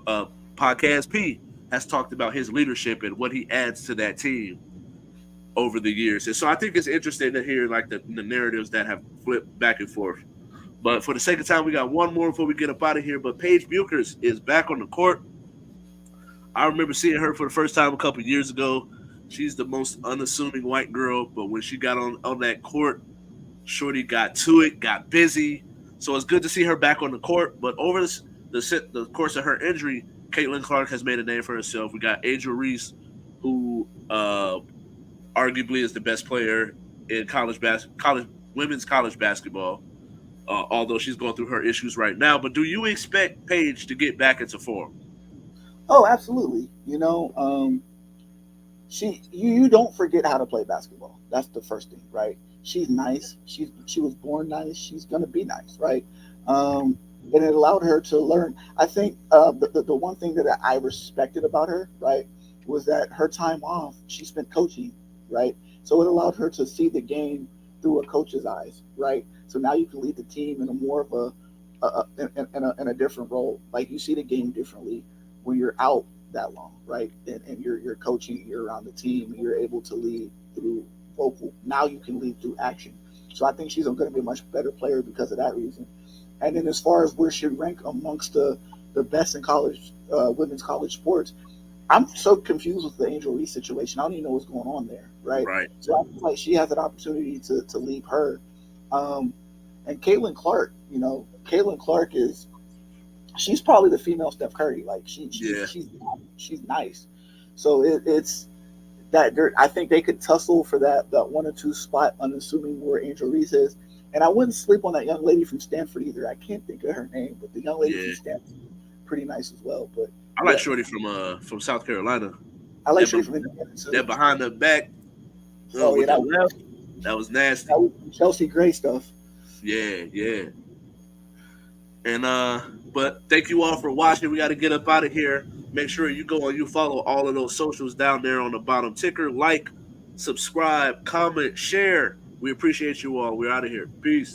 uh, Podcast P has talked about his leadership and what he adds to that team over the years. And so I think it's interesting to hear like the narratives that have flipped back and forth. But for the sake of time, we got one more before we get up out of here. But Paige Buchers is back on the court. I remember seeing her for the first time a couple of years ago. She's the most unassuming white girl, but when she got on that court, Shorty got to it, got busy. So it's good to see her back on the court. But over the course of her injury, Caitlin Clark has made a name for herself. We got Angel Reese, who arguably is the best player in women's college basketball. Although she's going through her issues right now, but do you expect Paige to get back into form? oh, absolutely. You don't forget how to play basketball. That's the first thing, right? She's nice. She was born nice. She's gonna be nice, right? And it allowed her to learn. I think the one thing that I respected about her, right, was that her time off she spent coaching, right? So it allowed her to see the game through a coach's eyes, right? So now you can lead the team in a more of in a different role. Like you see the game differently when you're out that long, right? And you're coaching, you're around the team, you're able to lead through vocal. Now you can lead through action. So I think she's going to be a much better player because of that reason. And then as far as where she rank amongst the best in college women's college sports, I'm so confused with the Angel Reese situation. I don't even know what's going on there, right? Right. So I feel like she has an opportunity to leave her. And Caitlin Clark, Caitlin Clark she's probably the female Steph Curry. Like Yeah. she's nice. So it's that I think they could tussle for that 1 or 2 spot, unassuming where Angel Reese is. And I wouldn't sleep on that young lady from Stanford either. I can't think of her name, but the young lady Yeah. from Stanford, pretty nice as well. But I like yeah, Shorty from South Carolina. I like That, Shorty from Indiana too. that behind the back Oh yeah, with the left, that was nasty. that was Chelsea Gray stuff. Yeah, yeah. And but thank you all for watching. We got to get up out of here. Make sure you go and you follow all of those socials down there on the bottom ticker. Like, subscribe, comment, share. We appreciate you all. We're out of here. Peace.